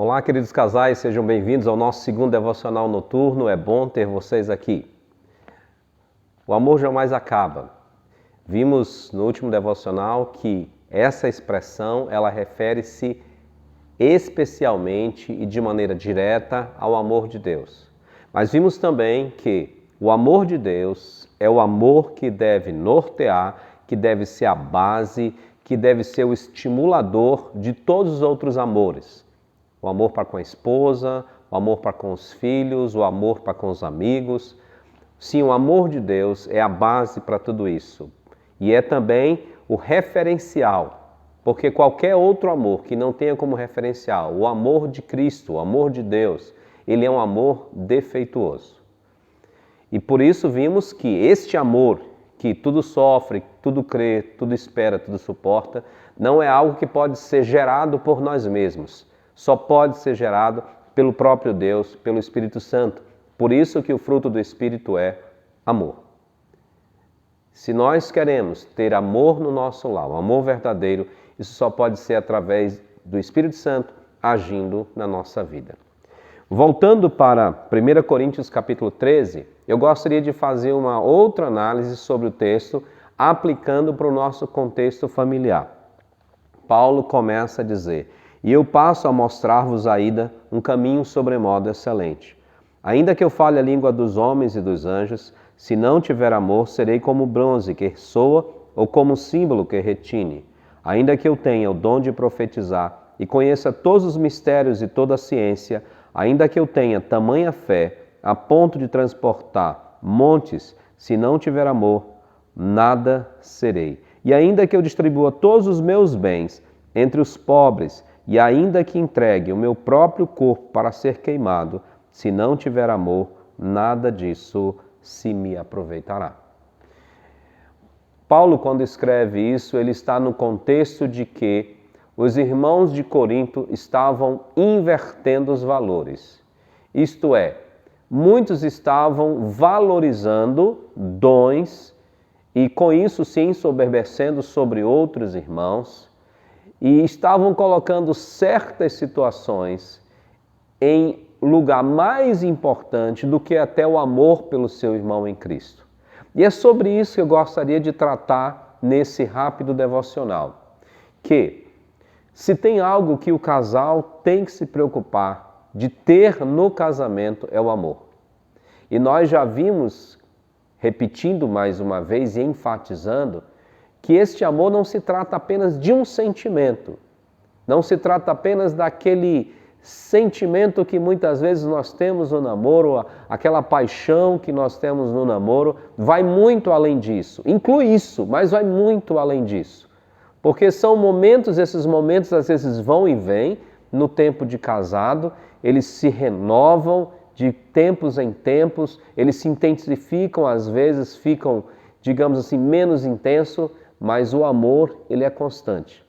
Olá, queridos casais, sejam bem-vindos ao nosso segundo devocional noturno. É bom ter vocês aqui. O amor jamais acaba. Vimos no último devocional que essa expressão, ela refere-se especialmente e de maneira direta ao amor de Deus. Mas vimos também que o amor de Deus é o amor que deve nortear, que deve ser a base, que deve ser o estimulador de todos os outros amores. O amor para com a esposa, o amor para com os filhos, o amor para com os amigos. Sim, o amor de Deus é a base para tudo isso. E é também o referencial, porque qualquer outro amor que não tenha como referencial o amor de Cristo, o amor de Deus, ele é um amor defeituoso. E por isso vimos que este amor, que tudo sofre, tudo crê, tudo espera, tudo suporta, não é algo que pode ser gerado por nós mesmos. Só pode ser gerado pelo próprio Deus, pelo Espírito Santo. Por isso que o fruto do Espírito é amor. Se nós queremos ter amor no nosso lar, um amor verdadeiro, isso só pode ser através do Espírito Santo agindo na nossa vida. Voltando para 1 Coríntios capítulo 13, eu gostaria de fazer uma outra análise sobre o texto, aplicando para o nosso contexto familiar. Paulo começa a dizer: "E eu passo a mostrar-vos ainda um caminho sobremodo excelente. Ainda que eu fale a língua dos homens e dos anjos, se não tiver amor, serei como bronze que ressoa ou como símbolo que retine. Ainda que eu tenha o dom de profetizar e conheça todos os mistérios e toda a ciência, ainda que eu tenha tamanha fé a ponto de transportar montes, se não tiver amor, nada serei. E ainda que eu distribua todos os meus bens entre os pobres, e ainda que entregue o meu próprio corpo para ser queimado, se não tiver amor, nada disso se me aproveitará." Paulo, quando escreve isso, ele está no contexto de que os irmãos de Corinto estavam invertendo os valores. Isto é, muitos estavam valorizando dons e com isso se ensoberbecendo sobre outros irmãos e estavam colocando certas situações em lugar mais importante do que até o amor pelo seu irmão em Cristo. E é sobre isso que eu gostaria de tratar nesse rápido devocional. Que se tem algo que o casal tem que se preocupar de ter no casamento é o amor. E nós já vimos, repetindo mais uma vez e enfatizando, que este amor não se trata apenas de um sentimento, não se trata apenas daquele sentimento que muitas vezes nós temos no namoro, aquela paixão que nós temos no namoro, vai muito além disso. Inclui isso, mas vai muito além disso. Porque são momentos, esses momentos às vezes vão e vêm no tempo de casado, eles se renovam de tempos em tempos, eles se intensificam, às vezes ficam, digamos assim, menos intenso, mas o amor, ele é constante.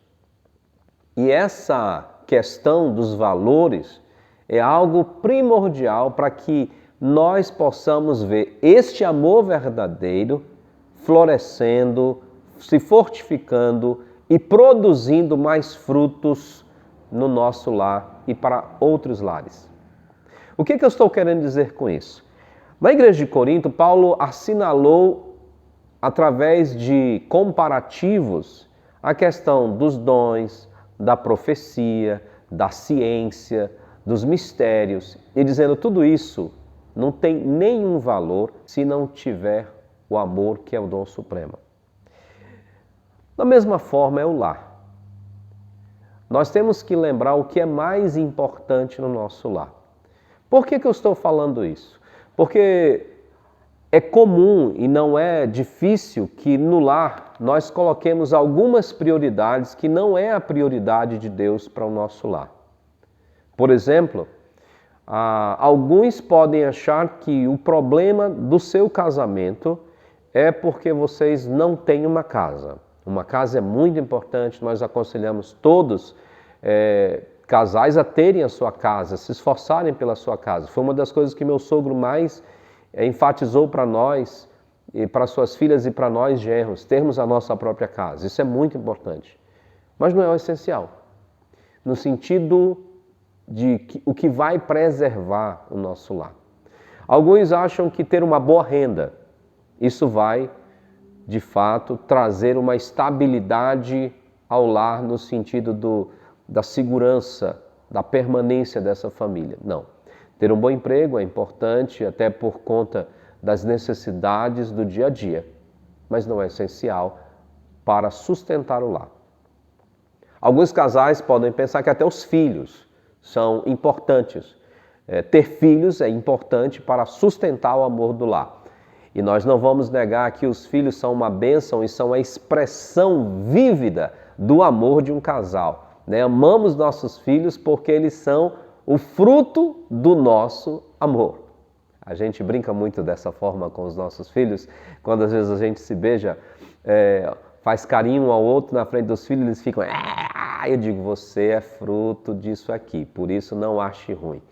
E essa questão dos valores é algo primordial para que nós possamos ver este amor verdadeiro florescendo, se fortificando e produzindo mais frutos no nosso lar e para outros lares. O que eu estou querendo dizer com isso? Na igreja de Corinto, Paulo assinalou através de comparativos a questão dos dons, da profecia, da ciência, dos mistérios, e dizendo tudo isso não tem nenhum valor se não tiver o amor, que é o dom supremo. Da mesma forma é o lar. Nós temos que lembrar o que é mais importante no nosso lar. Por que eu estou falando isso? Porque é comum e não é difícil que no lar nós coloquemos algumas prioridades que não é a prioridade de Deus para o nosso lar. Por exemplo, alguns podem achar que o problema do seu casamento é porque vocês não têm uma casa. Uma casa é muito importante, nós aconselhamos todos casais a terem a sua casa, se esforçarem pela sua casa. Foi uma das coisas que meu sogro mais enfatizou para nós, e para suas filhas e para nós genros, termos a nossa própria casa. Isso é muito importante. Mas não é o essencial. No sentido o que vai preservar o nosso lar. Alguns acham que ter uma boa renda, isso vai, de fato, trazer uma estabilidade ao lar no sentido da segurança, da permanência dessa família. Não. Ter um bom emprego é importante até por conta das necessidades do dia a dia, mas não é essencial para sustentar o lar. Alguns casais podem pensar que até os filhos são importantes. Ter filhos é importante para sustentar o amor do lar. E nós não vamos negar que os filhos são uma bênção e são a expressão vívida do amor de um casal. Amamos nossos filhos porque eles são o fruto do nosso amor. A gente brinca muito dessa forma com os nossos filhos, quando às vezes a gente se beija, faz carinho um ao outro na frente dos filhos, eles ficam... Eu digo, você é fruto disso aqui, por isso não ache ruim.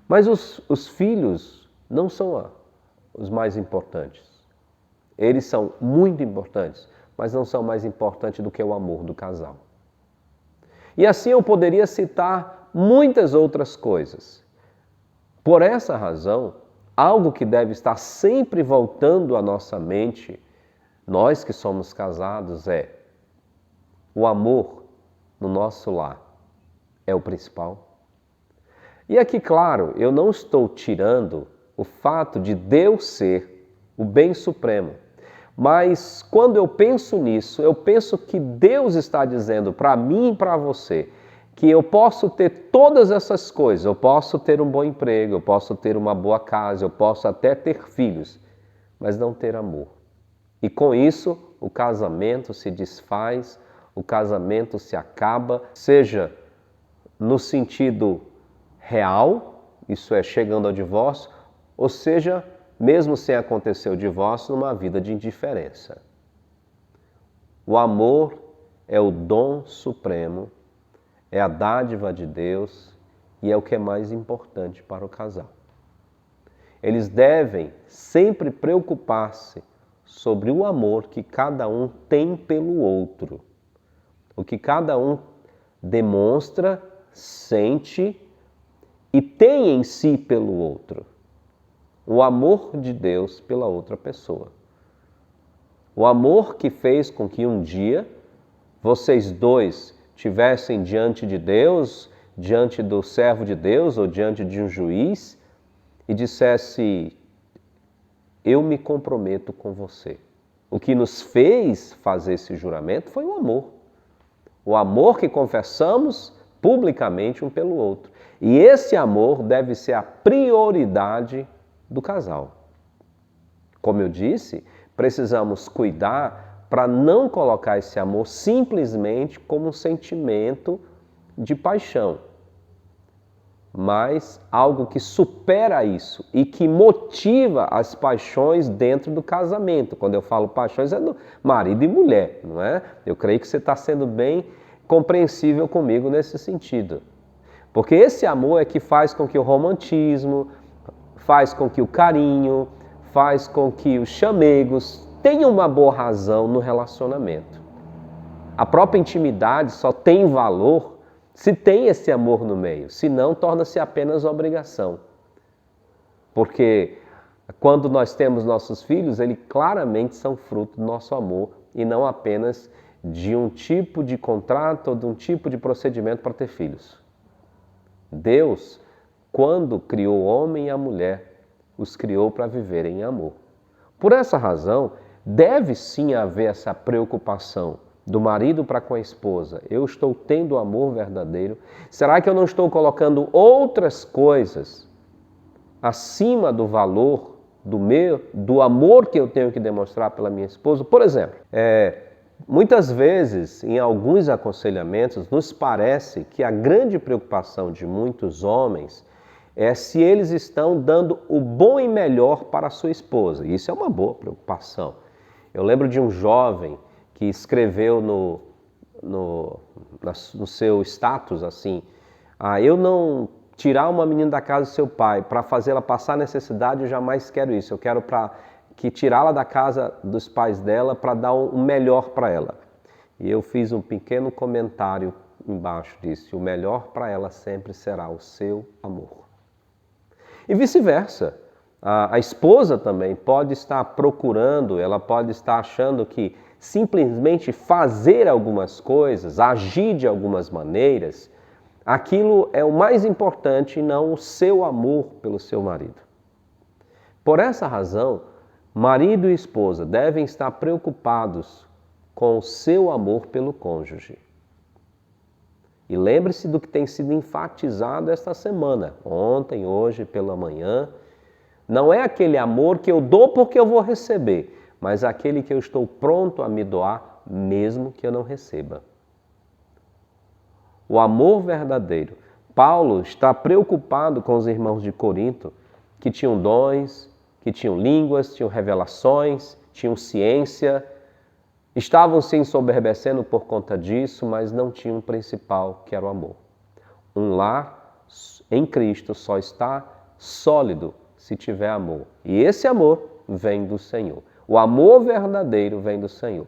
Mas os filhos não são os mais importantes. Eles são muito importantes, mas não são mais importantes do que o amor do casal. E assim eu poderia citar muitas outras coisas. Por essa razão, algo que deve estar sempre voltando à nossa mente, nós que somos casados, é o amor no nosso lar é o principal. E aqui, claro, eu não estou tirando o fato de Deus ser o bem supremo. Mas quando eu penso nisso, eu penso que Deus está dizendo para mim e para você que eu posso ter todas essas coisas, eu posso ter um bom emprego, eu posso ter uma boa casa, eu posso até ter filhos, mas não ter amor. E com isso, o casamento se desfaz, o casamento se acaba, seja no sentido real, isso é, chegando ao divórcio, ou seja, mesmo sem acontecer o divórcio, numa vida de indiferença. O amor é o dom supremo, é a dádiva de Deus e é o que é mais importante para o casal. Eles devem sempre preocupar-se sobre o amor que cada um tem pelo outro, o que cada um demonstra, sente e tem em si pelo outro. O amor de Deus pela outra pessoa. O amor que fez com que um dia vocês dois estivessem diante de Deus, diante do servo de Deus ou diante de um juiz e dissesse: eu me comprometo com você. O que nos fez fazer esse juramento foi o amor. O amor que confessamos publicamente um pelo outro. E esse amor deve ser a prioridade do casal. Como eu disse, precisamos cuidar para não colocar esse amor simplesmente como um sentimento de paixão, mas algo que supera isso e que motiva as paixões dentro do casamento. Quando eu falo paixões, é do marido e mulher, não é? Eu creio que você está sendo bem compreensível comigo nesse sentido. Porque esse amor é que faz com que o romantismo, faz com que o carinho, faz com que os chamegos tenham uma boa razão no relacionamento. A própria intimidade só tem valor se tem esse amor no meio, senão torna-se apenas obrigação. Porque quando nós temos nossos filhos, eles claramente são fruto do nosso amor e não apenas de um tipo de contrato ou de um tipo de procedimento para ter filhos. Deus, quando criou o homem e a mulher, os criou para viver em amor. Por essa razão, deve sim haver essa preocupação do marido para com a esposa. Eu estou tendo amor verdadeiro? Será que eu não estou colocando outras coisas acima do valor do amor que eu tenho que demonstrar pela minha esposa? Por exemplo, muitas vezes, em alguns aconselhamentos, nos parece que a grande preocupação de muitos homens é se eles estão dando o bom e melhor para a sua esposa. Isso é uma boa preocupação. Eu lembro de um jovem que escreveu no seu status assim: eu não tirar uma menina da casa do seu pai para fazê-la passar necessidade, eu jamais quero isso. Eu quero tirá-la da casa dos pais dela para dar um melhor para ela. E eu fiz um pequeno comentário embaixo disse: o melhor para ela sempre será o seu amor. E vice-versa. A esposa também pode estar procurando, ela pode estar achando que simplesmente fazer algumas coisas, agir de algumas maneiras, aquilo é o mais importante e não o seu amor pelo seu marido. Por essa razão, marido e esposa devem estar preocupados com o seu amor pelo cônjuge. E lembre-se do que tem sido enfatizado esta semana, ontem, hoje, pela manhã. Não é aquele amor que eu dou porque eu vou receber, mas aquele que eu estou pronto a me doar, mesmo que eu não receba. O amor verdadeiro. Paulo está preocupado com os irmãos de Corinto, que tinham dons, que tinham línguas, tinham revelações, tinham ciência, estavam se ensoberbecendo por conta disso, mas não tinham o principal, que era o amor. Um lar em Cristo só está sólido se tiver amor. E esse amor vem do Senhor. O amor verdadeiro vem do Senhor.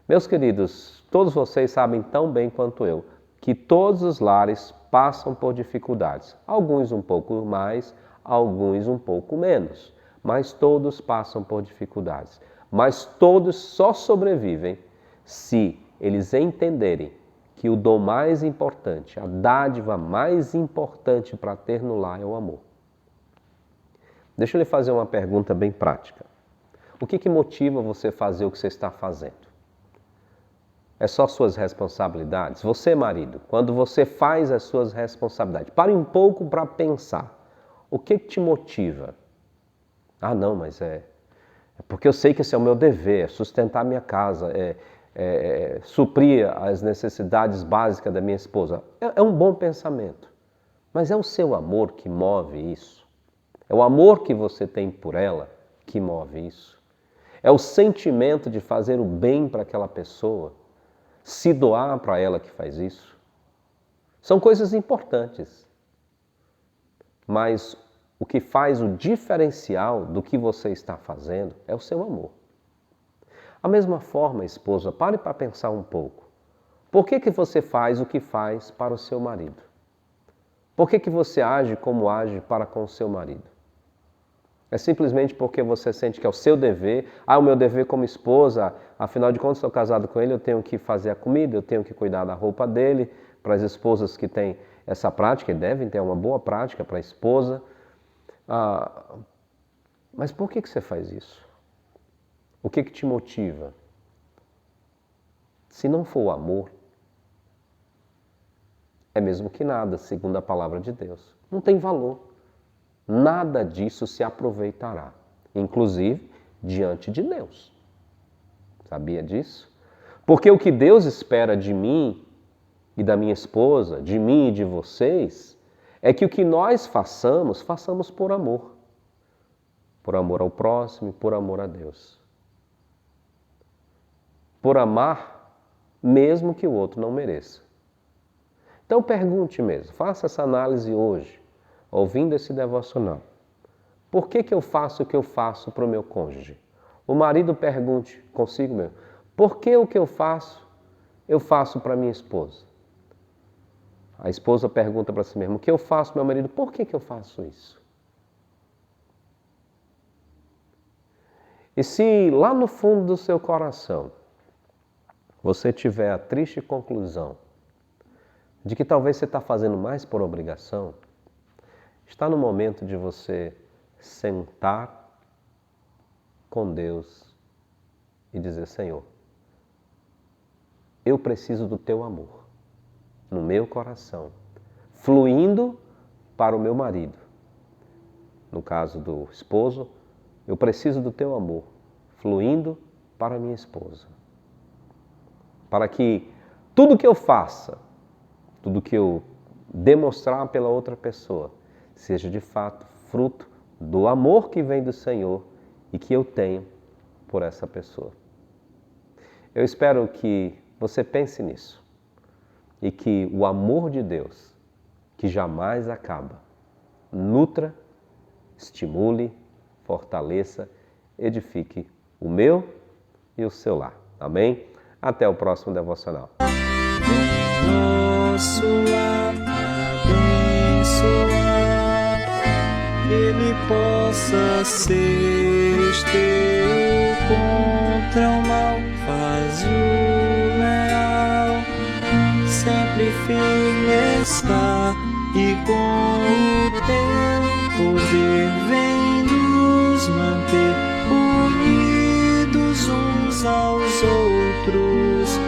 Meus queridos, todos vocês sabem tão bem quanto eu que todos os lares passam por dificuldades. Alguns um pouco mais, alguns um pouco menos. Mas todos passam por dificuldades. Mas todos só sobrevivem se eles entenderem que o dom mais importante, a dádiva mais importante para ter no lar é o amor. Deixa eu lhe fazer uma pergunta bem prática. O que motiva você fazer o que você está fazendo? É só suas responsabilidades? Você, marido, quando você faz as suas responsabilidades, pare um pouco para pensar. O que te motiva? Ah, não, mas é porque eu sei que esse é o meu dever, é sustentar minha casa, suprir as necessidades básicas da minha esposa. É um bom pensamento, mas é o seu amor que move isso. É o amor que você tem por ela que move isso. É o sentimento de fazer o bem para aquela pessoa, se doar para ela que faz isso. São coisas importantes. Mas o que faz o diferencial do que você está fazendo é o seu amor. A mesma forma, esposa, pare para pensar um pouco. Por que você faz o que faz para o seu marido? Por que você age como age para com o seu marido? É simplesmente porque você sente que é o seu dever, o meu dever como esposa, afinal de contas estou casado com ele, eu tenho que fazer a comida, eu tenho que cuidar da roupa dele. Para as esposas que têm essa prática, e devem ter uma boa prática para a esposa. Mas por que você faz isso? O que te motiva? Se não for o amor, é mesmo que nada, segundo a palavra de Deus. Não tem valor. Nada disso se aproveitará, inclusive diante de Deus. Sabia disso? Porque o que Deus espera de mim e da minha esposa, de mim e de vocês, é que o que nós façamos, façamos por amor. Por amor ao próximo e por amor a Deus. Por amar, mesmo que o outro não mereça. Então pergunte mesmo, faça essa análise hoje, ouvindo esse devocional. Por que eu faço o que eu faço para o meu cônjuge? O marido pergunte consigo mesmo, por que o que eu faço para minha esposa? A esposa pergunta para si mesma, o que eu faço, meu marido, por que eu faço isso? E se lá no fundo do seu coração você tiver a triste conclusão de que talvez você está fazendo mais por obrigação, está no momento de você sentar com Deus e dizer, Senhor, eu preciso do teu amor no meu coração, fluindo para o meu marido. No caso do esposo, eu preciso do teu amor, fluindo para a minha esposa. Para que tudo que eu faça, tudo que eu demonstrar pela outra pessoa, seja de fato fruto do amor que vem do Senhor e que eu tenho por essa pessoa. Eu espero que você pense nisso e que o amor de Deus, que jamais acaba, nutra, estimule, fortaleça, edifique o meu e o seu lar. Amém? Até o próximo devocional. posso abençoar, que Ele possa ser esteio contra o mal, faz o leal, sempre firme está, e com o teu poder vem nos manter unidos uns aos outros.